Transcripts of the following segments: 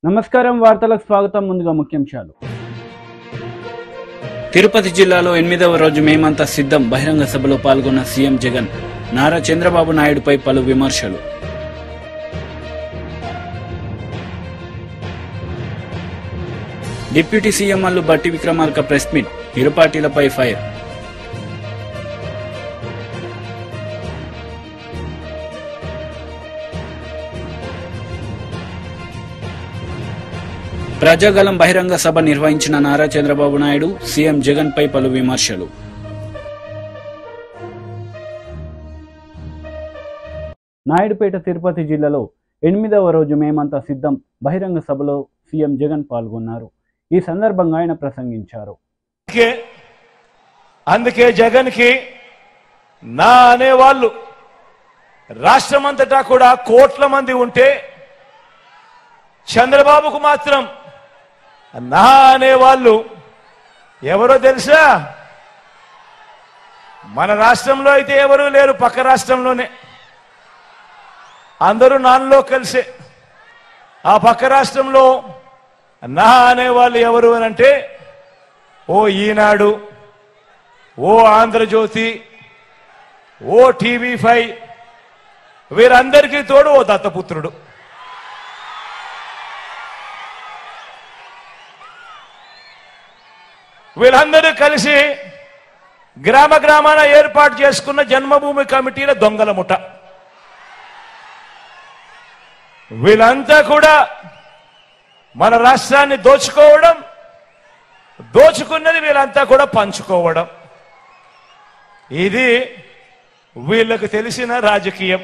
నమస్కారం వార్తలకు స్వాగతం ముందుగా ముఖ్యాంశాలు తిరుపతి జిల్లాలో 8వ రోజు మేమంతా సిద్ధం బహిరంగ సభలో పాల్గొన్న సీఎం జగన్ నారా చంద్రబాబు నాయుడుపై పలు విమర్శలు డిప్యూటీ సీఎం అల్లు బట్టి విక్రమార్క ప్రెస్ మీట్ ఇరు పార్టీలపై ఫైర్ ప్రజాగలం బహిరంగ సభ నిర్వహించిన నారా చంద్రబాబు నాయుడు సీఎం జగన్ పై పలు విమర్శలు నాయుడుపేట తిరుపతి జిల్లాలో 8వ రోజు మేమంతా సిద్ధం బహిరంగ సభలో సీఎం జగన్ పాల్గొన్నారు. ఈ సందర్భంగా ఆయన ప్రసంగించారు. అందుకే జగన్ కి నా అనేవాళ్ళు రాష్ట్రమంతటా కూడా కోట్ల మంది ఉంటే చంద్రబాబుకు మాత్రం నా అనేవాళ్ళు ఎవరో తెలుసా? మన రాష్ట్రంలో అయితే ఎవరూ లేరు, పక్క రాష్ట్రంలోనే అందరూ నాన్నలో కలిసే. ఆ పక్క రాష్ట్రంలో నా అనేవాళ్ళు ఎవరు అని అంటే ఓ ఈనాడు, ఓ ఆంధ్రజ్యోతి, ఓ టీవీ5, వీరందరికీ తోడు ఓ దత్తపుత్రుడు. వీళ్ళందరూ కలిసి గ్రామ గ్రామాన ఏర్పాటు చేసుకున్న జన్మభూమి కమిటీల దొంగల ముఠ. వీళ్ళంతా కూడా మన రాష్ట్రాన్ని దోచుకోవడం, దోచుకున్నది వీళ్ళంతా కూడా పంచుకోవడం, ఇది వీళ్ళకు తెలిసిన రాజకీయం.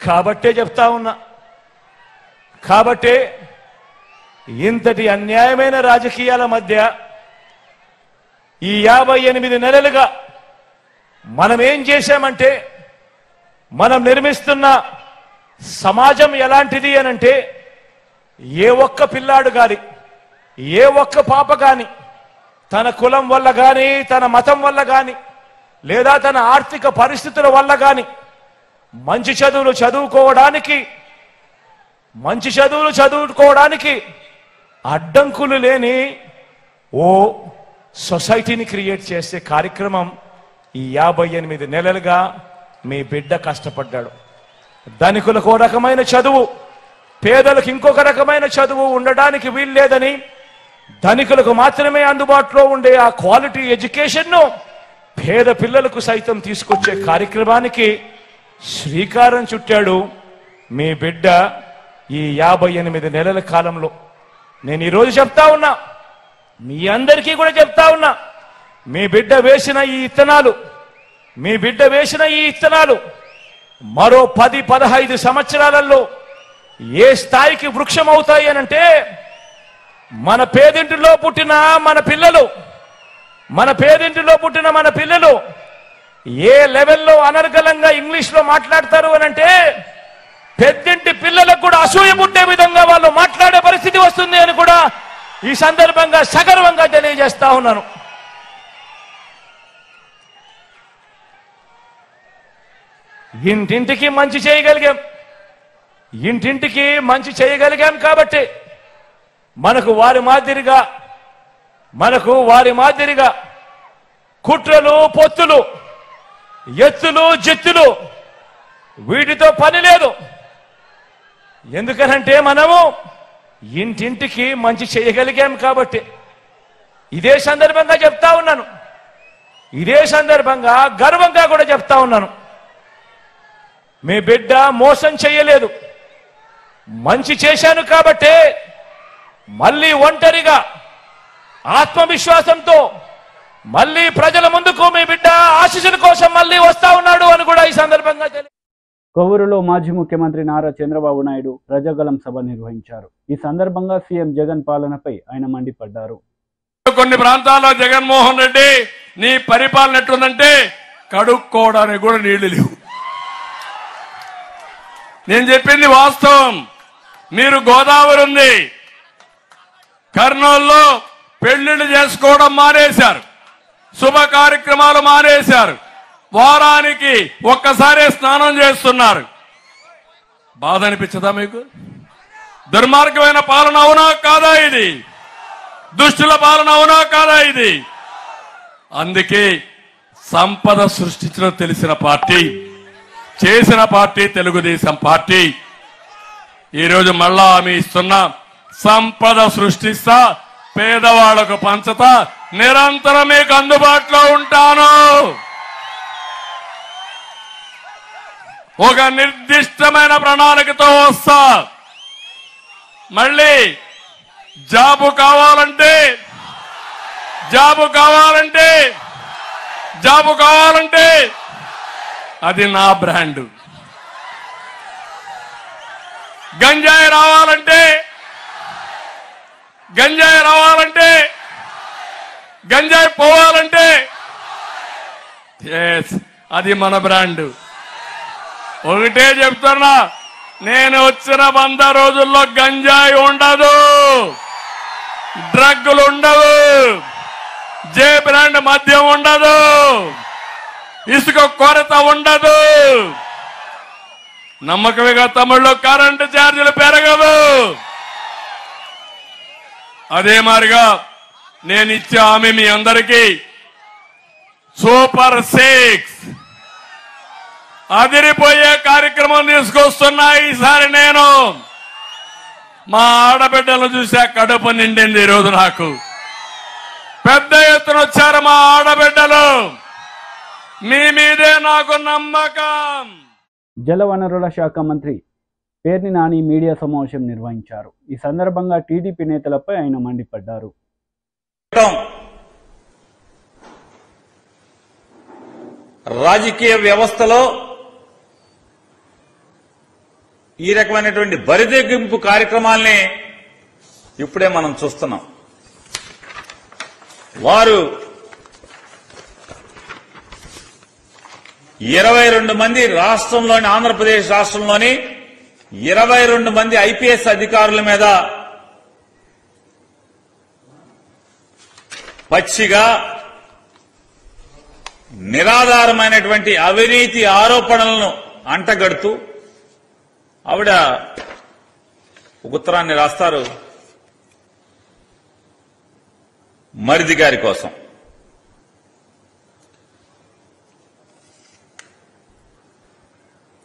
కాబట్టే చెప్తా ఉన్నా, కాబట్టే ఇంతటి అన్యాయమైన రాజకీయాల మధ్య ఈ 58 నెలలుగా మనం ఏం చేశామంటే, మనం నిర్మిస్తున్న సమాజం ఎలాంటిది అనంటే, ఏ ఒక్క పిల్లాడు గాని, ఏ ఒక్క పాప గాని తన కులం వల్ల గాని, తన మతం వల్ల గాని, లేదా తన ఆర్థిక పరిస్థితుల వల్ల గాని మంచి చదువులు చదువుకోవడానికి అడ్డంకులు లేని ఓ సొసైటీని క్రియేట్ చేసే కార్యక్రమం ఈ 58 నెలలుగా మీ బిడ్డ కష్టపడ్డాడు. ధనికులకు ఒక రకమైన చదువు, పేదలకు ఇంకొక రకమైన చదువు ఉండడానికి వీల్లేదని, ధనికులకు మాత్రమే అందుబాటులో ఉండే ఆ క్వాలిటీ ఎడ్యుకేషన్ను పేద పిల్లలకు సైతం తీసుకొచ్చే కార్యక్రమానికి శ్రీకారం చుట్టాడు మీ బిడ్డ ఈ 58 నెలల కాలంలో. నేను ఈరోజు చెప్తా ఉన్నా, మీ అందరికీ కూడా చెప్తా ఉన్నా, మీ బిడ్డ వేసిన ఈ ఇత్తనాలు మరో 10-15 సంవత్సరాలలో ఏ స్థాయికి వృక్షం అవుతాయి అనంటే, మన పేదింటిలో పుట్టిన మన పిల్లలు ఏ లెవెల్లో అనర్గళంగా ఇంగ్లీష్లో మాట్లాడతారు అనంటే, పెద్దింటి పిల్లలకు కూడా అసూయ పుట్టే విధంగా వాళ్ళు మాట్లాడే పరిస్థితి వస్తుంది అని కూడా ఈ సందర్భంగా సగర్వంగా తెలియజేస్తా ఉన్నాను. ఇంటింటికి మంచి చేయగలిగాం కాబట్టి మనకు వారి మాదిరిగా కుట్రలు, పొత్తులు, ఎత్తులు, జిత్తులు వీటితో పని లేదు. ఎందుకనంటే మనము ఇంటింటికి మంచి చేయగలిగాం కాబట్టి. ఇదే సందర్భంగా చెప్తా ఉన్నాను, ఇదే సందర్భంగా గర్వంగా కూడా చెప్తా ఉన్నాను, మీ బిడ్డ మోసం చేయలేదు, మంచి చేశాను కాబట్టే మళ్ళీ ఒంటరిగా ఆత్మవిశ్వాసంతో మళ్ళీ ప్రజల ముందుకు మీ బిడ్డ ఆశీస్సుల కోసం మళ్ళీ వస్తా ఉన్నాడు అని కూడా ఈ సందర్భంగా కొవ్వూరులో మాజీ ముఖ్యమంత్రి నారా చంద్రబాబు నాయుడు ప్రజాగలం సభ నిర్వహించారు. ఈ సందర్భంగా సీఎం జగన్ పాలనపై ఆయన మండిపడ్డారు. కొన్ని ప్రాంతాల్లో జగన్మోహన్ రెడ్డి నీ పరిపాలన ఎట్లుందంటే కడుక్కోవడానికి కూడా నీళ్లు లేవు. నేను చెప్పింది వాస్తవం. మీరు గోదావరి ఉంది, కర్నూలులో పెళ్లిళ్ళు చేసుకోవడం మానేశారు, శుభ కార్యక్రమాలు మానేశారు, వారానికి ఒక్కసారే స్నానం చేస్తున్నారు. బాధ అనిపించదా మీకు? దుర్మార్గమైన పాలన అవునా కాదా ఇది? దుష్టుల పాలన అవునా కాదా ఇది? అందుకే సంపద సృష్టించడం తెలిసిన పార్టీ, చేసిన పార్టీ తెలుగుదేశం పార్టీ. ఈరోజు మళ్ళా హామీ ఇస్తున్నా, సంపద సృష్టిస్తా, పేదవాళ్లకు పంచతా, నిరంతరం మీకు అందుబాటులో ఉంటాను. ఒక నిర్దిష్టమైన ప్రణాళికతో వస్తా. మళ్ళీ జాబు కావాలంటే అది నా బ్రాండ్. గంజాయి రావాలంటే గంజాయి పోవాలంటే అది మన బ్రాండ్. ఒకటే చెప్తున్నా, నేను వచ్చిన 100 రోజుల్లో గంజాయి ఉండదు, డ్రగ్గులు ఉండవు, జే బ్రాండ్ మద్యం ఉండదు, ఇసుక కొరత ఉండదు. నమ్మకమేగా తమ్ముళ్ళు, కరెంటు ఛార్జీలు పెరగదు. అదే మాదిరిగా నేను ఇచ్చే హామీ మీ అందరికీ, సూపర్ 6 అదిరిపోయే కార్యక్రమం తీసుకొస్తున్నా. ఈసారి నేను మా ఆడబిడ్డలను చూసా, కడుపు నిండింది. ఈరోజు నాకు పెద్ద ఎత్తున వచ్చారు మా ఆడబిడ్డలు. మీ మీదే నాకు నమ్మకం. జలవనరుల శాఖ మంత్రి పేర్ని నాని మీడియా సమావేశం నిర్వహించారు. ఈ సందర్భంగా టీడీపీ నేతలపై ఆయన మండిపడ్డారు. రాజకీయ వ్యవస్థలో ఈ రకమైనటువంటి బరిదెగ్గింపు కార్యక్రమాల్ని ఇప్పుడే మనం చూస్తున్నాం. వారు 22 మంది రాష్ట్రంలోని, ఆంధ్రప్రదేశ్ రాష్ట్రంలోని 22 మంది ఐపీఎస్ అధికారుల మీద పచ్చిగా నిరాధారమైనటువంటి అవినీతి ఆరోపణలను అంటగడుతూ ఆవిడ ఒక ఉత్తరాన్ని రాస్తారు మరిది గారి కోసం.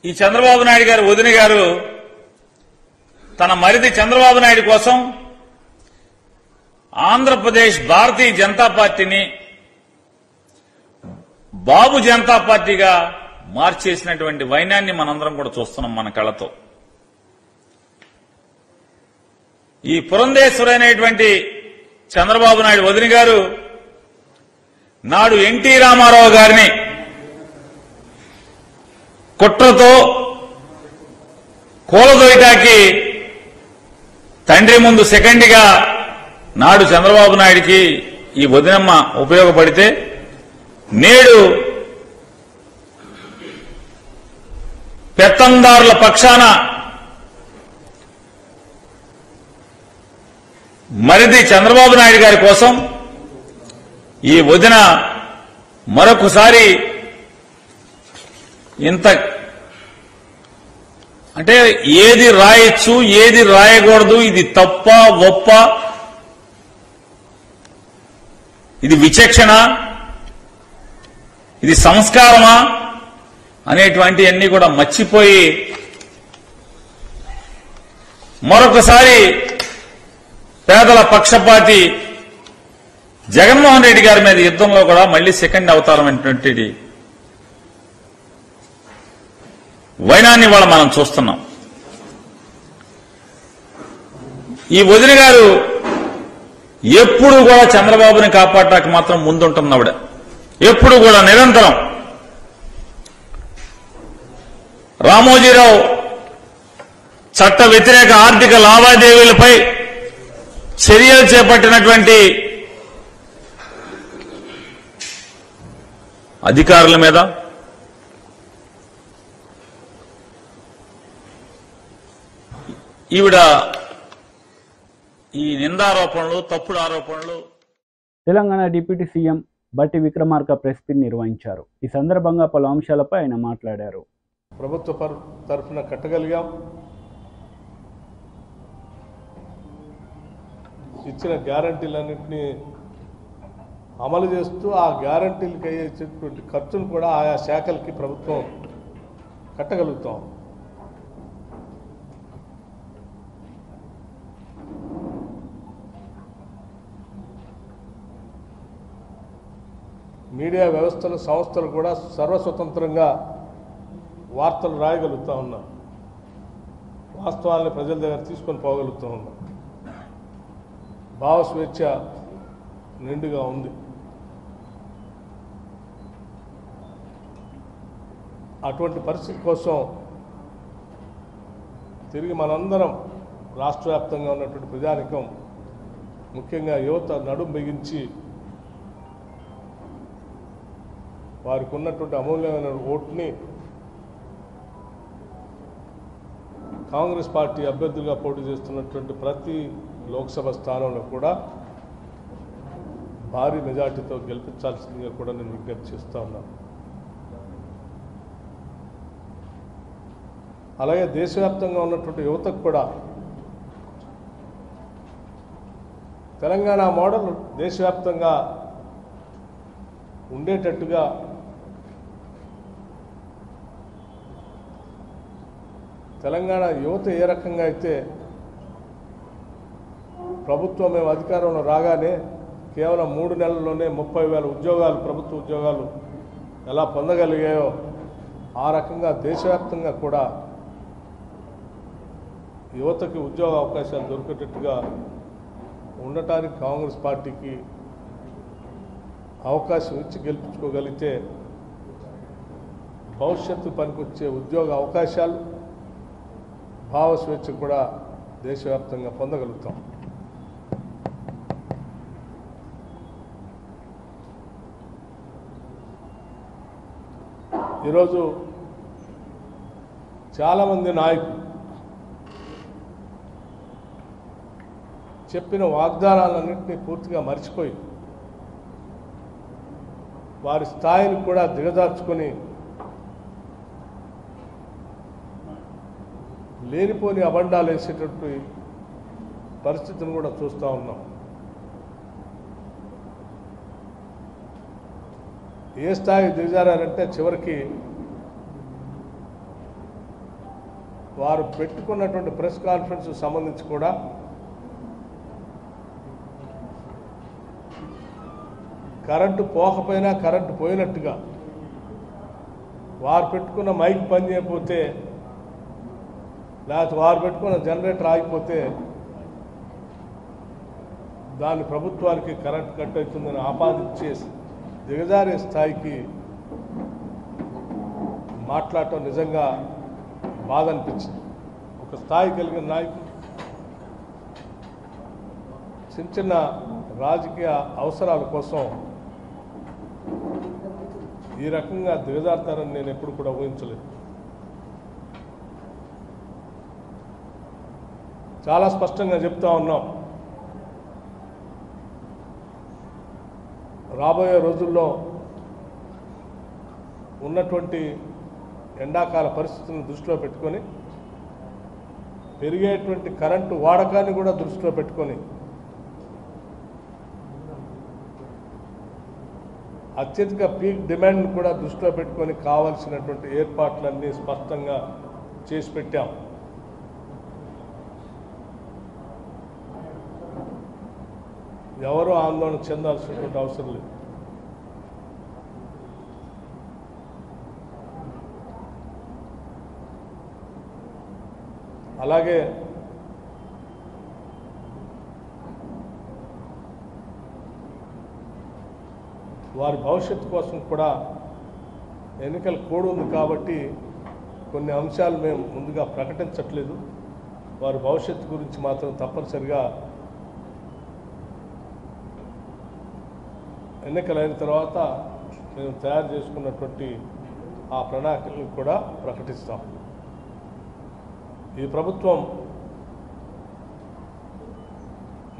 ఈ చంద్రబాబు నాయుడు గారు వదిన గారు తన మరిది చంద్రబాబు నాయుడు కోసం ఆంధ్రప్రదేశ్ భారతీయ జనతా పార్టీని బాబు జనతా పార్టీగా మార్చేసినటువంటి వైనాన్ని మనందరం కూడా చూస్తున్నాం మన కళ్ళతో. ఈ పురంధేశ్వరి అనేటువంటి చంద్రబాబు నాయుడు వదిన గారు నాడు ఎన్టీ రామారావు గారిని కుట్రతో కూలదోయటానికి తండ్రి ముందు సెకండ్గా నాడు చంద్రబాబు నాయుడికి ఈ వదినమ్మ ఉపయోగపడితే, నేడు పెత్తందారుల పక్షాన మరిది చంద్రబాబు నాయుడు గారి కోసం ఈ వదిన మరొకసారి ఇంత అంటే ఏది రాయొచ్చు, ఏది రాయకూడదు, ఇది తప్ప ఒప్ప, ఇది విచక్షణ, ఇది సంస్కారమా అనేటువంటి అన్ని కూడా మర్చిపోయి మరొకసారి పేదల పక్షపాతి జగన్మోహన్ రెడ్డి గారి మీద యుద్ధంలో కూడా మళ్లీ సెకండ్ అవతారం అనేటువంటి వైనాన్ని వాళ్ళ మనం చూస్తున్నాం. ఈ వదిన గారు ఎప్పుడు కూడా చంద్రబాబుని కాపాడటానికి మాత్రం ముందుంటుంది ఆవిడ. ఎప్పుడు కూడా నిరంతరం రామోజీరావు చట్ట వ్యతిరేక ఆర్థిక లావాదేవీలపై చర్యలు చేపట్టినటువంటి అధికారుల మీద, ఈవిడ ఈ నిందారోపణలు, తప్పుడు ఆరోపణలు. తెలంగాణ డిప్యూటీ సీఎం బట్టి విక్రమార్క ప్రెస్ మీట్ నిర్వహించారు. ఈ సందర్భంగా పలు అంశాలపై ఆయన మాట్లాడారు. ప్రభుత్వ తరఫున కట్టగలిగాం. ఇచ్చిన గ్యారంటీలన్నింటినీ అమలు చేస్తూ ఆ గ్యారంటీలకు అయ్యేటటువంటి ఖర్చును కూడా ఆయా శాఖలకి ప్రభుత్వం కట్టగలుగుతాం. మీడియా వ్యవస్థలు సంస్థలు కూడా సర్వస్వతంత్రంగా వార్తలు రాయగలుగుతూ ఉన్నాం. వాస్తవాన్ని ప్రజల దగ్గర తీసుకొని పోగలుగుతూ ఉన్నాం. భావ స్వేచ్ఛ నిండుగా ఉంది. అటువంటి పరిస్థితి కోసం తిరిగి మనందరం రాష్ట్ర వ్యాప్తంగా ఉన్నటువంటి ప్రజానికం, ముఖ్యంగా యువత నడుం బిగించి వారికి ఉన్నటువంటి అమూల్యమైన ఓటుని కాంగ్రెస్ పార్టీ అభ్యర్థులుగా పోటీ చేస్తున్నటువంటి ప్రతి లోక్సభ స్థానంలో కూడా భారీ మెజార్టీతో గెలిపించాల్సిందిగా కూడా నేను విజ్ఞప్తి చేస్తూ ఉన్నాను. అలాగే దేశవ్యాప్తంగా ఉన్నటువంటి యువతకు కూడా తెలంగాణ మోడల్ దేశవ్యాప్తంగా ఉండేటట్టుగా తెలంగాణ యువత ఏ రకంగా అయితే ప్రభుత్వం మేము అధికారంలో రాగానే కేవలం 3 నెలల్లోనే 30,000 ఉద్యోగాలు, ప్రభుత్వ ఉద్యోగాలు ఎలా పొందగలిగాయో ఆ రకంగా దేశవ్యాప్తంగా కూడా యువతకి ఉద్యోగ అవకాశాలు దొరికేటట్టుగా ఉండటానికి కాంగ్రెస్ పార్టీకి అవకాశం ఇచ్చి గెలిపించుకోగలిగితే భవిష్యత్తు పనికొచ్చే ఉద్యోగ అవకాశాలు, భావ స్వేచ్ఛ కూడా దేశవ్యాప్తంగా పొందగలుగుతాం. ఈరోజు చాలామంది నాయకులు చెప్పిన వాగ్దానాలన్నింటినీ పూర్తిగా మర్చిపోయి వారి స్థాయిని కూడా దిగజార్చుకొని లేనిపోని అబండాలు వేసేటటువంటి పరిస్థితిని కూడా చూస్తూ ఉన్నాం. ఏ స్థాయి దిగజారంటే చివరికి వారు పెట్టుకున్నటువంటి ప్రెస్ కాన్ఫరెన్స్ సంబంధించి కూడా కరెంటు పోకపోయినా కరెంటు పోయినట్టుగా, వారు పెట్టుకున్న మైక్ పని చేయకపోతే లేకపోతే వారు పెట్టుకున్న జనరేటర్ ఆగిపోతే దాన్ని ప్రభుత్వానికి కరెంట్ కట్ అవుతుందని ఆపాదించే దిగజారే స్థాయికి మాట్లాడటం నిజంగా బాధ అనిపించింది. ఒక స్థాయి కలిగిన నాయకులు చిన్న చిన్న రాజకీయ అవసరాల కోసం ఈ రకంగా దిగజారుతారని నేను ఎప్పుడు కూడా ఊహించలేదు. చాలా స్పష్టంగా చెప్తా ఉన్నాం, రాబోయే రోజుల్లో ఉన్నటువంటి ఎండాకాల పరిస్థితులను దృష్టిలో పెట్టుకొని, పెరిగేటువంటి కరెంటు వాడకాన్ని కూడా దృష్టిలో పెట్టుకొని అత్యధిక పీక్ డిమాండ్ కూడా దృష్టిలో పెట్టుకొని కావాల్సినటువంటి ఏర్పాట్లన్నీ స్పష్టంగా చేసి పెట్టాం. ఎవరూ ఆందోళన చెందాల్సినటువంటి అవసరం లేదు. అలాగే వారి భవిష్యత్తు కోసం కూడా ఎన్నికల కోడ్ ఉంది కాబట్టి కొన్ని అంశాలు మేము ముందుగా ప్రకటించట్లేదు. వారి భవిష్యత్తు గురించి మాత్రం తప్పనిసరిగా ఎన్నికలైన తర్వాత మేము తయారు చేసుకున్నటువంటి ఆ ప్రణాళికలను కూడా ప్రకటిస్తాం. ఈ ప్రభుత్వం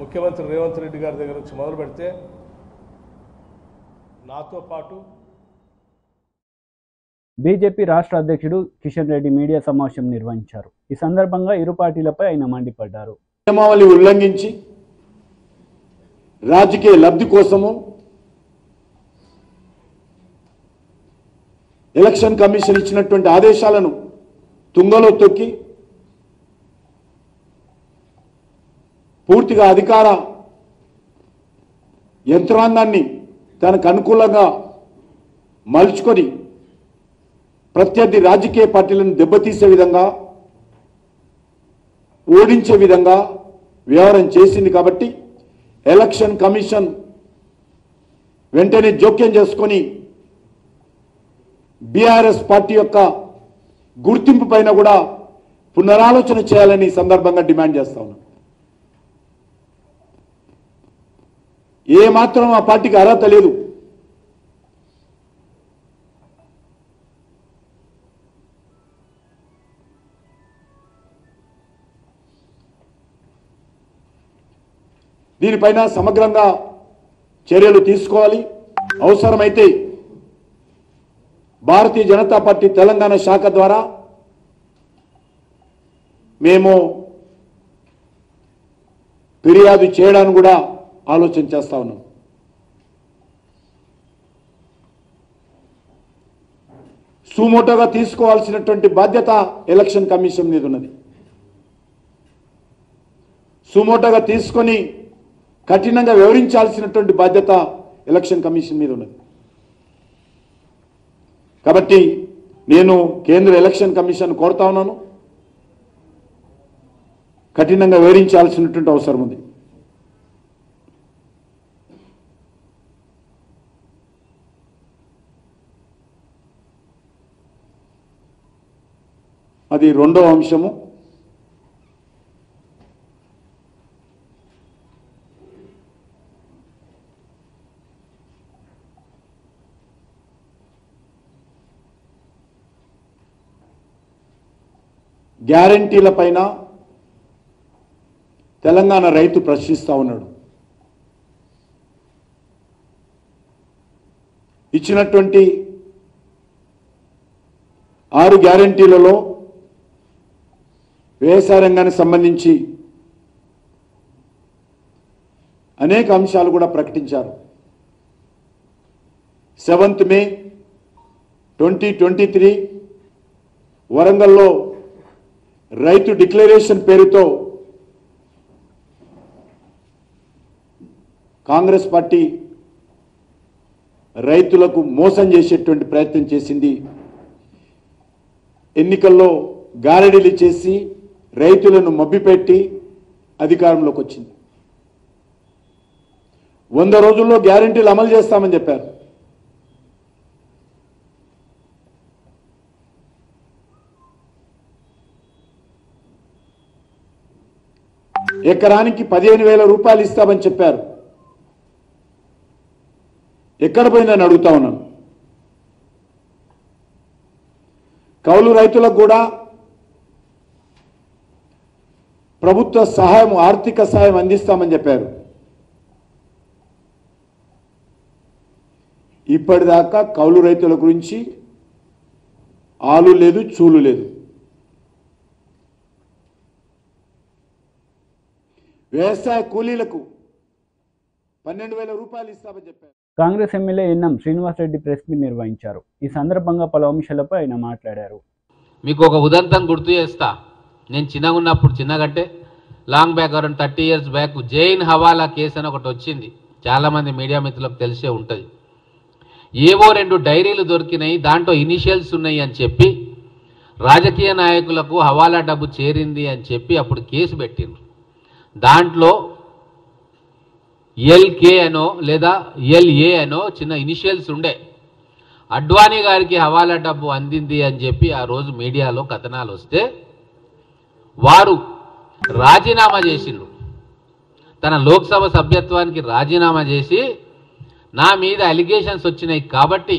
ముఖ్యమంత్రి రేవంత్ రెడ్డి గారి దగ్గర నుంచి మొదలు పెడితే నాతో పాటు బీజేపీ రాష్ట్ర అధ్యక్షుడు కిషన్ రెడ్డి మీడియా సమావేశం నిర్వహించారు. ఈ సందర్భంగా ఇరు పార్టీలపై ఆయన మండిపడ్డారు. నియమావళి ఉల్లంఘించి రాజకీయ లబ్ధి కోసము ఎలక్షన్ కమిషన్ ఇచ్చినటువంటి ఆదేశాలను తుంగలో తొక్కి పూర్తిగా అధికార యంత్రాంగాన్ని తనకు అనుకూలంగా మలుచుకొని ప్రత్యర్థి రాజకీయ పార్టీలను దెబ్బతీసే విధంగా ఓడించే విధంగా వ్యవహారం చేసింది. కాబట్టి ఎలక్షన్ కమిషన్ వెంటనే జోక్యం చేసుకొని బీఆర్ఎస్ పార్టీ యొక్క గుర్తింపు పైన కూడా పునరాలోచన చేయాలని సందర్భంగా డిమాండ్ చేస్తా ఉన్నాం. ఏమాత్రం ఆ పార్టీకి అర్హత లేదు. దీనిపైన సమగ్రంగా చర్యలు తీసుకోవాలి. అవసరమైతే భారతీయ జనతా పార్టీ తెలంగాణ శాఖ ద్వారా మేము ఫిర్యాదు చేయడానికి కూడా ఆలోచన చేస్తా ఉన్నాం. సుమోటోగా తీసుకోవాల్సినటువంటి బాధ్యత ఎలక్షన్ కమిషన్ మీద ఉన్నది. సుమోటోగా తీసుకొని కఠినంగా వివరించాల్సినటువంటి బాధ్యత ఎలక్షన్ కమిషన్ మీద ఉన్నది. కాబట్టి నేను కేంద్ర ఎలక్షన్ కమిషన్ కోరుతా ఉన్నాను, కఠినంగా వివరించాల్సినటువంటి అవసరం ఉంది. అది రెండో అంశము. గ్యారంటీల పైన తెలంగాణ రైతు ప్రశ్నిస్తా ఉన్నాడు. ఇచ్చినటువంటి 6 గ్యారంటీలలో వ్యవసాయ రంగానికి సంబంధించి అనేక అంశాలు కూడా ప్రకటించారు. 7th May 2023 వరంగల్లో రైతు డిక్లరేషన్ పేరుతో కాంగ్రెస్ పార్టీ రైతులకు మోసం చేసేటువంటి ప్రయత్నం చేసింది. ఎన్నికల్లో గారడీలు చేసి రైతులను మభ్యపెట్టి అధికారంలోకి వచ్చింది. 100 రోజుల్లో గ్యారెంటీలు అమలు చేస్తామని చెప్పారు. ఎకరానికి 15,000 రూపాయలు ఇస్తామని చెప్పారు. ఎక్కడ పోయిందని అడుగుతా ఉన్నాను. కౌలు రైతులకు కూడా ప్రభుత్వ సహాయం, ఆర్థిక సహాయం అందిస్తామని చెప్పారు. ఇప్పటిదాకా కౌలు రైతుల గురించి ఆలు లేదు, చూలు లేదు. వ్యవసాయ కూలీలకు 12,000 రూపాయలు ఇస్తామని చెప్పారు. Congress MLA N M Srinivasa Reddy press meet నిర్వహించారు. ఈ సందర్భంగా పలు అంశాలపై ఆయన మాట్లాడారు. మీకు ఒక ఉదంతం గుర్తు చేస్తా. నేను చిన్నగా ఉన్నప్పుడు, చిన్నగంటే long back, around 30 years back, Jain hawala case అని ఒకటి వచ్చింది. చాలామంది మీడియా మిత్రులకు తెలిసే ఉంటుంది. ఏవో 2 డైరీలు దొరికినాయి, దాంట్లో ఇనిషియల్స్ ఉన్నాయి అని చెప్పి రాజకీయ నాయకులకు హవాలా డబ్బు చేరింది అని చెప్పి అప్పుడు కేసు పెట్టిండ్రు. దాంట్లో ఎల్కే అనో లేదా ఎల్ఏ అనో చిన్న ఇనిషియల్స్ ఉండే. అడ్వానీ గారికి హవాలా డబ్బు అందింది అని చెప్పి ఆ రోజు మీడియాలో కథనాలు వస్తే వారు రాజీనామా చేసిండ్రు. తన లోక్సభ సభ్యత్వానికి రాజీనామా చేసి, నా మీద అలిగేషన్స్ వచ్చినాయి కాబట్టి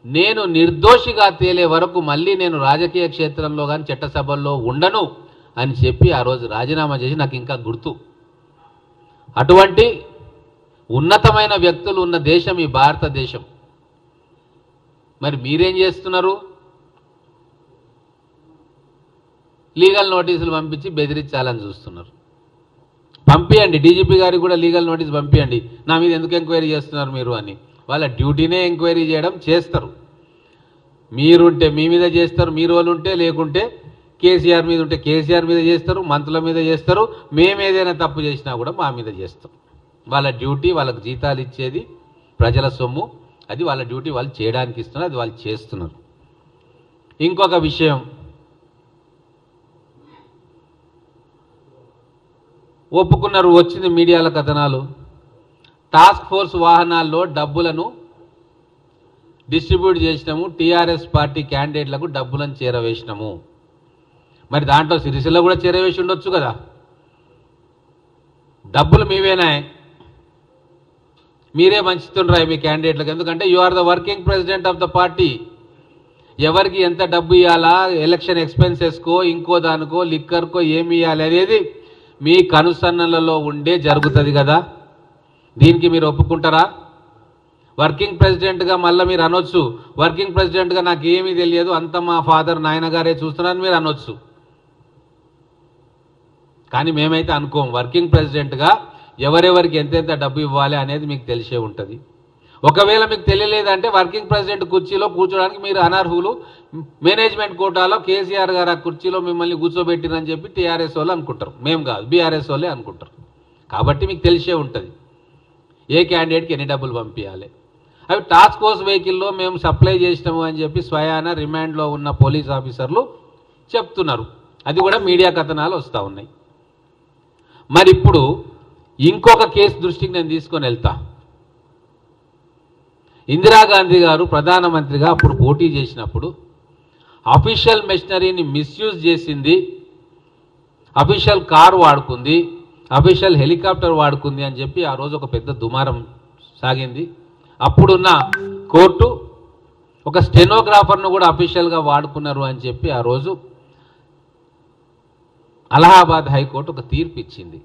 నేను నిర్దోషిగా తేలే వరకు మళ్ళీ నేను రాజకీయ క్షేత్రంలో కానీ చట్టసభల్లో ఉండను అని చెప్పి ఆ రోజు రాజీనామా చేసి, నాకు ఇంకా గుర్తు. అటువంటి ఉన్నతమైన వ్యక్తులు ఉన్న దేశం ఈ భారతదేశం. మరి మీరేం చేస్తున్నారు? లీగల్ నోటీసులు పంపించి బెదిరించాలని చూస్తున్నారు. పంపియండి, డీజీపీ గారికి కూడా లీగల్ నోటీస్ పంపియండి, నా మీద ఎందుకు ఎంక్వైరీ చేస్తున్నారు మీరు అని. వాళ్ళ డ్యూటీనే ఎంక్వైరీ చేయడం, చేస్తారు. మీరుంటే మీ మీద చేస్తారు, మీరు వాళ్ళు ఉంటే, లేకుంటే కేసీఆర్ మీద ఉంటే కేసీఆర్ మీద చేస్తారు, మంత్రుల మీద చేస్తారు. మేము ఏదైనా తప్పు చేసినా కూడా మా మీద చేస్తాం. వాళ్ళ డ్యూటీ, వాళ్ళకు జీతాలు ఇచ్చేది ప్రజల సొమ్ము, అది వాళ్ళ డ్యూటీ, వాళ్ళు చేయడానికి ఇస్తున్నారు, అది వాళ్ళు చేస్తున్నారు. ఇంకొక విషయం, ఒప్పుకున్నారు, వచ్చింది మీడియాల కథనాలు, టాస్క్ ఫోర్స్ వాహనాల్లో డబ్బులను డిస్ట్రిబ్యూట్ చేసినాము, టీఆర్ఎస్ పార్టీ క్యాండిడేట్లకు డబ్బులను చేరవేసినాము. మరి దాంట్లో సిరిసిల్ల కూడా చేరవేసి ఉండొచ్చు కదా. డబ్బులు మీవేనా, మీరే మంచుతుండ్రా మీ క్యాండిడేట్లకు. ఎందుకంటే you are the working president of the party. ఎవరికి ఎంత డబ్బు ఇవ్వాలా, ఎలక్షన్ ఎక్స్పెన్సెస్కో, ఇంకో దానికో, లిక్కర్కో ఏమి ఇవ్వాలి అనేది మీ కనుసన్నలలో ఉండే జరుగుతుంది కదా. దీనికి మీరు ఒప్పుకుంటారా? వర్కింగ్ ప్రెసిడెంట్గా మళ్ళీ మీరు అనొచ్చు, వర్కింగ్ ప్రెసిడెంట్గా నాకు ఏమీ తెలియదు, అంత మా ఫాదర్ నాయనగారే చూస్తున్నారని మీరు అనొచ్చు. కానీ మేమైతే అనుకోం. వర్కింగ్ ప్రెసిడెంట్గా ఎవరెవరికి ఎంతెంత డబ్బు ఇవ్వాలి అనేది మీకు తెలిసే ఉంటుంది. ఒకవేళ మీకు తెలియలేదంటే వర్కింగ్ ప్రెసిడెంట్ కుర్చీలో కూర్చోడానికి మీరు అనర్హులు, మేనేజ్మెంట్ కోటాలో కేసీఆర్ గారు ఆ కుర్చీలో మిమ్మల్ని కూర్చోబెట్టిరని చెప్పి టీఆర్ఎస్ వాళ్ళు అనుకుంటారు, మేము కాదు, బీఆర్ఎస్ వాళ్ళే అనుకుంటారు. కాబట్టి మీకు తెలిసే ఉంటుంది ఏ క్యాండిడేట్కి ఎన్ని డబ్బులు పంపించాలి. అవి టాస్క్ ఫోర్స్ వెహికల్లో మేము సప్లై చేసినాము అని చెప్పి స్వయాన రిమాండ్లో ఉన్న పోలీస్ ఆఫీసర్లు చెప్తున్నారు. అది కూడా మీడియా కథనాలు వస్తూ ఉన్నాయి. మరి ఇప్పుడు ఇంకొక కేసు దృష్టికి నేను తీసుకొని వెళ్తా. ఇందిరాగాంధీ గారు ప్రధానమంత్రిగా అప్పుడు పోటీ చేసినప్పుడు అఫీషియల్ మెషినరీని మిస్యూజ్ చేసింది, అఫీషియల్ కారు వాడుకుంది, అఫీషియల్ హెలికాప్టర్ వాడుకుంది అని చెప్పి ఆ రోజు ఒక పెద్ద దుమారం సాగింది. అప్పుడున్న కోర్టు ఒక స్టెనోగ్రాఫర్ను కూడా అఫీషియల్గా వాడుకున్నారు అని చెప్పి ఆ రోజు అలహాబాద్ హైకోర్టు ఒక తీర్పు ఇచ్చింది.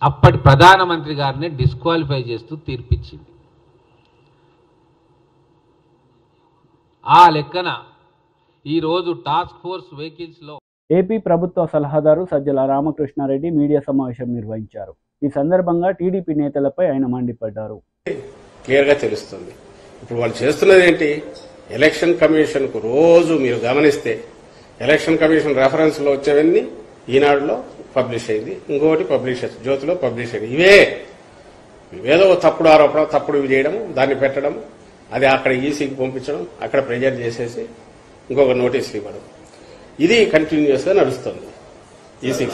అప్పటి ప్రధానమంత్రి గారిని డిస్క్వాలిఫై చేస్తూ తీర్పిచ్చింది. ఆ లెక్కన ఈరోజు టాస్క్ ఫోర్స్ వెహికల్స్లో ఏపీ ప్రభుత్వ సలహాదారు సజ్జల రామకృష్ణారెడ్డి మీడియా సమావేశం నిర్వహించారు. ఈ సందర్భంగా టీడీపీ నేతలపై ఆయన మండిపడ్డారు. క్లియర్గా తెలుస్తుంది. ఇప్పుడు వాళ్ళు చేస్తున్నది ఏంటి? ఎలక్షన్ కమిషన్కు రోజు మీరు గమనిస్తే ఎలక్షన్ కమిషన్ రెఫరెన్స్లో వచ్చేవన్నీ ఈనాడులో పబ్లిష్ అయింది, ఇంకోటి పబ్లిష్ జ్యోతిలో పబ్లిష్ అయింది. ఇవేదో తప్పుడు ఆరోపణ, తప్పుడు చేయడం, దాన్ని పెట్టడం, అది అక్కడ ఈసీకి పంపించడం, అక్కడ ప్రెజర్ చేసేసి ఇంకొక నోటీసులు ఇవ్వడం, ఇది కంటిన్యూస్ గా నడుస్తుంది. ఈసీ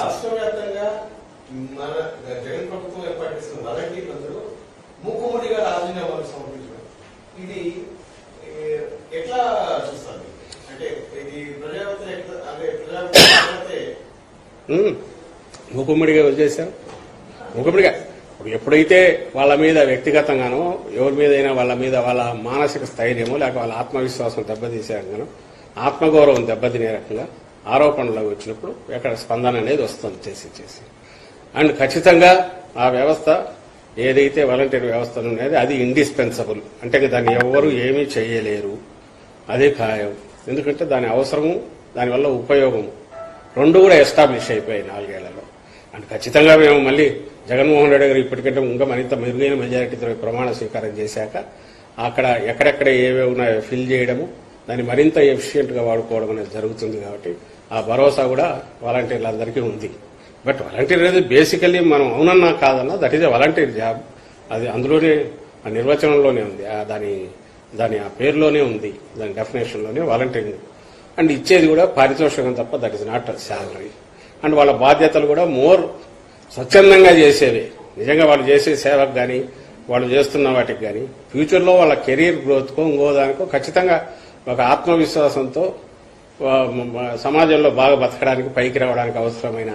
మూకుమ్మడిగా వదిలేశారు. మూకుమ్మడిగా ఇప్పుడు ఎప్పుడైతే వాళ్ళ మీద వ్యక్తిగతంగానో ఎవరి మీదైనా వాళ్ళ మీద వాళ్ళ మానసిక స్థైర్యమో లేక వాళ్ళ ఆత్మవిశ్వాసం దెబ్బతీసే రకంగానో ఆత్మగౌరవం దెబ్బతినే రకంగా ఆరోపణలు వచ్చినప్పుడు ఎక్కడ స్పందన అనేది వస్తుంది చేసి అండ్ ఖచ్చితంగా ఆ వ్యవస్థ ఏదైతే వాలంటీర్ వ్యవస్థ ఉన్నది అది ఇండిస్పెన్సబుల్. అంటే దాన్ని ఎవరు ఏమీ చేయలేరు, అదే ఖాయం. ఎందుకంటే దాని అవసరము, దానివల్ల ఉపయోగము రెండు కూడా ఎస్టాబ్లిష్ అయిపోయాయి 4 ఏళ్లలో. అండ్ ఖచ్చితంగా మేము మళ్ళీ జగన్మోహన్ రెడ్డి గారు ఇప్పటికంటే ఇంకా మరింత మెరుగైన మెజారిటీతో ప్రమాణ స్వీకారం చేశాక అక్కడ ఎక్కడెక్కడ ఏవే ఉన్నాయో ఫిల్ చేయడము, దాన్ని మరింత ఎఫిషియెంట్గా వాడుకోవడం అనేది జరుగుతుంది. కాబట్టి ఆ భరోసా కూడా వాలంటీర్లందరికీ ఉంది. బట్ వాలంటీర్ అనేది బేసికల్లీ మనం అవునన్నా కాదన్నా that is a volunteer job. అది అందులోనే ఆ నిర్వచనంలోనే ఉంది, దాని ఆ పేరులోనే ఉంది, దాని డెఫినేషన్లోనే వాలంటీరింగ్. అండ్ ఇచ్చేది కూడా పారితోషికం తప్ప that is not salary. And వాళ్ళ బాధ్యతలు కూడా మోర్ స్వచ్ఛందంగా చేసేవి. నిజంగా వాళ్ళు చేసే సేవకు కానీ వాళ్ళు చేస్తున్న వాటికి కానీ ఫ్యూచర్లో వాళ్ళ కెరీర్ గ్రోత్కో ఇంకోదానికో ఖచ్చితంగా ఒక ఆత్మవిశ్వాసంతో సమాజంలో బాగా బతకడానికి, పైకి రావడానికి అవసరమైన,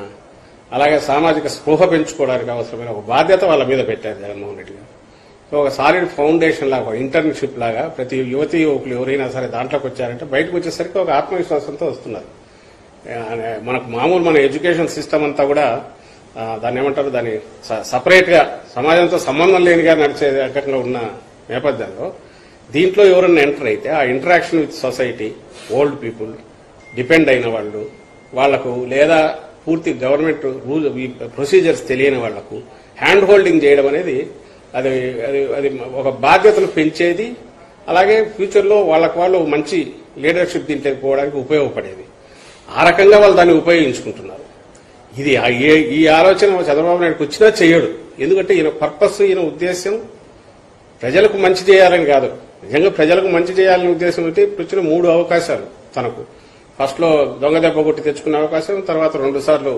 అలాగే సామాజిక స్పృహ పెంచుకోవడానికి అవసరమైన ఒక బాధ్యత వాళ్ళ మీద పెట్టారు జగన్మోహన్ రెడ్డి గారు. సో ఒక సాలిడ్ ఫౌండేషన్ లాగా, ఒక ఇంటర్న్షిప్ లాగా ప్రతి యువతీ యువకులు ఎవరైనా సరే దాంట్లోకి వచ్చారంటే బయటకు వచ్చేసరికి ఒక ఆత్మవిశ్వాసంతో వస్తున్నారు. మనకు మామూలు మన ఎడ్యుకేషన్ సిస్టమ్ అంతా కూడా దాన్ని ఏమంటారు, దాన్ని సపరేట్ గా సమాజంతో సంబంధం లేనిగా నడిచే రకంగా ఉన్న నేపథ్యంలో దీంట్లో ఎవరన్నా ఎంటర్ అయితే ఆ interaction with society, old people, depend అయిన వాళ్ళు, వాళ్లకు లేదా పూర్తి గవర్నమెంట్ రూల్ ప్రొసీజర్స్ తెలియని వాళ్లకు హ్యాండ్ హోల్డింగ్ చేయడం అనేది అది అది అది ఒక బాధ్యతను పెంచేది. అలాగే ఫ్యూచర్లో వాళ్ళు మంచి లీడర్షిప్ దీంట్లో పోవడానికి ఉపయోగపడేది. ఆ రకంగా వాళ్ళు దాన్ని ఉపయోగించుకుంటున్నారు. ఇది ఈ ఆలోచన చంద్రబాబు నాయుడుకి వచ్చినా చేయడు. ఎందుకంటే ఈయన పర్పస్, ఈయన ఉద్దేశం ప్రజలకు మంచి చేయాలని కాదు. నిజంగా ప్రజలకు మంచి చేయాలనే ఉద్దేశం అయితే వచ్చిన 3 అవకాశాలు తనకు. ఫస్ట్లో దొంగ దెబ్బ కొట్టి తెచ్చుకునే అవకాశం, తర్వాత 2 సార్లు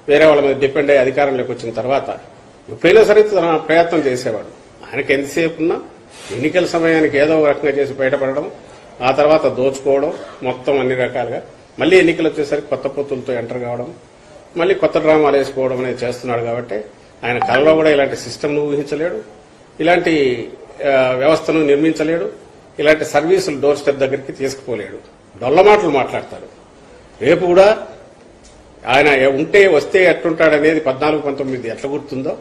వేరే వాళ్ళ మీద డిపెండ్ అయ్యి అధికారంలోకి వచ్చిన తర్వాత ఎప్పుడైనా సరే తన ప్రయత్నం చేసేవాడు. ఆయనకి ఎంతసేపు ఉన్నా ఎన్నికల సమయానికి ఏదో ఒక రకంగా చేసి బయటపడడం, ఆ తర్వాత దోచుకోవడం, మొత్తం అన్ని రకాలుగా మళ్ళీ ఎన్నికలు వచ్చేసరికి కొత్త పొత్తులతో ఎంటర్ కావడం, మళ్ళీ కొత్త డ్రామాలు వేసుకోవడం అనేది చేస్తున్నాడు. కాబట్టి ఆయన కళలో కూడా ఇలాంటి సిస్టమ్ను ఊహించలేడు, ఇలాంటి వ్యవస్థను నిర్మించలేడు, ఇలాంటి సర్వీసులు డోర్ స్టెప్ దగ్గరికి తీసుకుపోలేడు. డొల్ల మాటలు మాట్లాడతాడు. రేపు కూడా ఆయన వస్తే ఎట్లుంటాడనేది 14-19 ఎట్లా గుర్తుందో,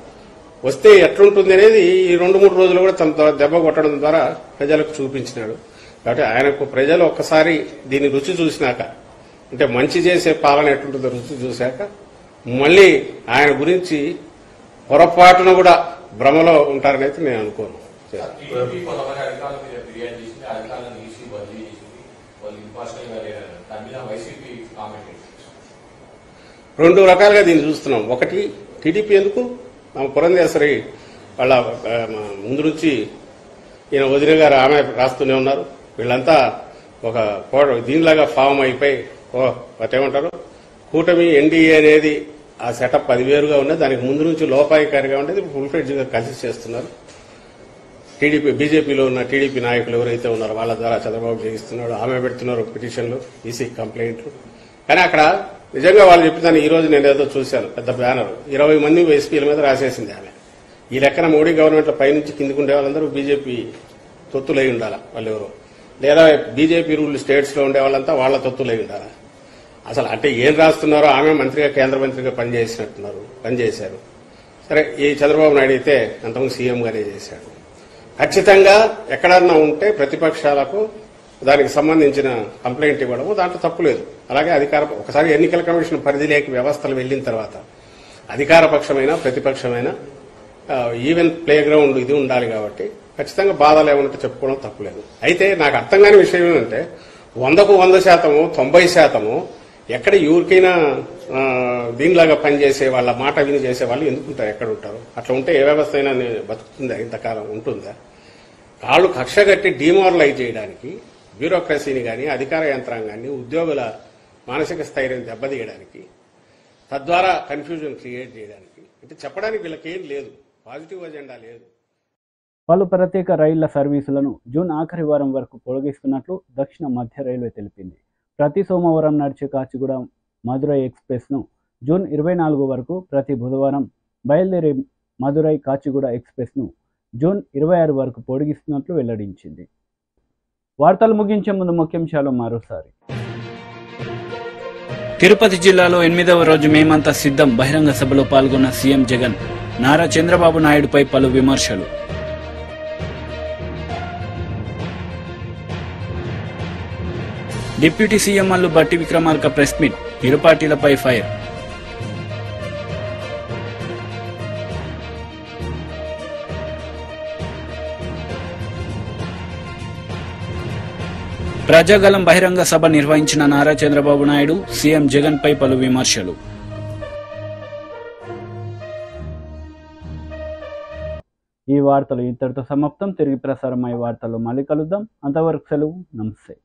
వస్తే ఎట్లుంటుంది అనేది ఈ 2-3 రోజులు కూడా తన దెబ్బ కొట్టడం ద్వారా ప్రజలకు చూపించినాడు. కాబట్టి ఆయనకు ప్రజలు ఒక్కసారి దీన్ని రుచి చూసినాక, అంటే మంచి చేసే పాలన ఎట్లుంటుందో రుచి చూశాక, మళ్ళీ ఆయన గురించి పొరపాటున కూడా భ్రమలో ఉంటారని అయితే నేను అనుకోను. 2 రకాలుగా దీన్ని చూస్తున్నాం. ఒకటి, టీడీపీ ఎందుకు పురంధేశ్వరి వాళ్ళ ముందు నుంచి ఈయన వదిన గారు ఆమె రాస్తూనే ఉన్నారు. వీళ్ళంతా ఒక దీనిలాగా ఫామ్ అయిపోయి ఏమంటారు, కూటమి ఎన్డీఏ అనేది ఆ సెటప్ 10 వేరుగా ఉన్నది. దానికి ముందు నుంచి లోపాయికారిగా ఉండేది, ఫుల్ ఫ్లెడ్జ్గా కలిసి చేస్తున్నారు. టీడీపీ బీజేపీలో ఉన్న టీడీపీ నాయకులు ఎవరైతే ఉన్నారో వాళ్ళ ద్వారా చంద్రబాబు చేయిస్తున్నాడు. ఆమె పెడుతున్నారు పిటిషన్లు, ఈసీ కంప్లైంట్లు. కానీ అక్కడ నిజంగా వాళ్ళు చెప్పిన ఈ రోజు నేను ఏదో చూశాను, పెద్ద బ్యానర్ 20 మంది ఎస్పీల మీద రాసేసింది ఆమె. ఈ లెక్కన మోడీ గవర్నమెంట్లో పైనుంచి కిందికి ఉండే వాళ్ళందరూ బీజేపీ తొత్తులై ఉండాలా వాళ్ళు ఎవరో, లేదా బీజేపీ రూల్ స్టేట్స్ లో ఉండే వాళ్ళంతా వాళ్ళ తొత్తులై ఉండాలా. అసలు అంటే ఏం రాస్తున్నారో, ఆమె మంత్రిగా కేంద్ర మంత్రిగా పనిచేశారు. సరే, ఈ చంద్రబాబు నాయుడు అయితే అంతకుముందు సీఎంగానే చేశాడు. ఖచ్చితంగా ఎక్కడన్నా ఉంటే ప్రతిపక్షాలకు దానికి సంబంధించిన కంప్లైంట్ ఇవ్వడము దాంట్లో తప్పు లేదు. అలాగే ఒకసారి ఎన్నికల కమిషన్ పరిధిలోకి వ్యవస్థలు వెళ్లిన తర్వాత అధికార పక్షమైన ప్రతిపక్షమైన ఈవెన్ ప్లే గ్రౌండ్ ఇది ఉండాలి. కాబట్టి ఖచ్చితంగా బాధలు ఏమంటే చెప్పుకోవడం తప్పులేదు. అయితే నాకు అర్థం కాని విషయం ఏంటంటే 100కు 100%, 90% ఎక్కడ ఎవరికైనా దీనిలాగా పనిచేసే వాళ్ళ మాట విని చేసే వాళ్ళు ఎందుకుంటారు, ఎక్కడ ఉంటారు? అట్లా ఉంటే ఏ వ్యవస్థ అయినా బతుకుతుందా, ఇంతకాలం ఉంటుందా? వాళ్ళు కక్ష కట్టి డిమారలైజ్ చేయడానికి, బ్యూరోక్రసీని కానీ అధికార యంత్రాంగాన్ని, ఉద్యోగుల మానసిక స్థైర్యం దెబ్బతీయడానికి, తద్వారా కన్ఫ్యూజన్ క్రియేట్ చేయడానికి, అంటే చెప్పడానికి వీళ్ళకేం లేదు, పాజిటివ్ అజెండా లేదు. పలు ప్రత్యేక రైళ్ల సర్వీసులను జూన్ ఆఖరి వారం వరకు పొడిగిస్తున్నట్లు దక్షిణ మధ్య రైల్వే తెలిపింది. ప్రతి సోమవారం నడిచే కాచిగూడ మదురై ఎక్స్ప్రెస్ను జూన్ 24 వరకు, ప్రతి బుధవారం బయలుదేరే మదురై కాచిగూడ ఎక్స్ప్రెస్ను జూన్ 26 వరకు పొడిగిస్తున్నట్లు వెల్లడించింది. వార్తలు ముగించే ముందు ముఖ్యాంశాలు మరోసారి. తిరుపతి జిల్లాలో 8వ రోజు మేమంతా సిద్ధం బహిరంగ సభలో పాల్గొన్న సీఎం జగన్. నారా చంద్రబాబు నాయుడుపై పలు విమర్శలు. డిప్యూటీ సీఎం అల్లు బట్టి విక్రమార్క ప్రెస్ మీట్, ఇరు పార్టీలపై ఫైర్. ప్రజాగలం బహిరంగ సభ నిర్వహించిన నారా చంద్రబాబు నాయుడు, సీఎం జగన్ పై పలు విమర్శలు. ఈ వార్తలు ఇంతటితో సమాప్తం. తిరిగి ప్రసారమయ్యే వార్తల్లో మళ్ళీ కలుద్దాం. అంతవరకు సెలవు. నమస్తే.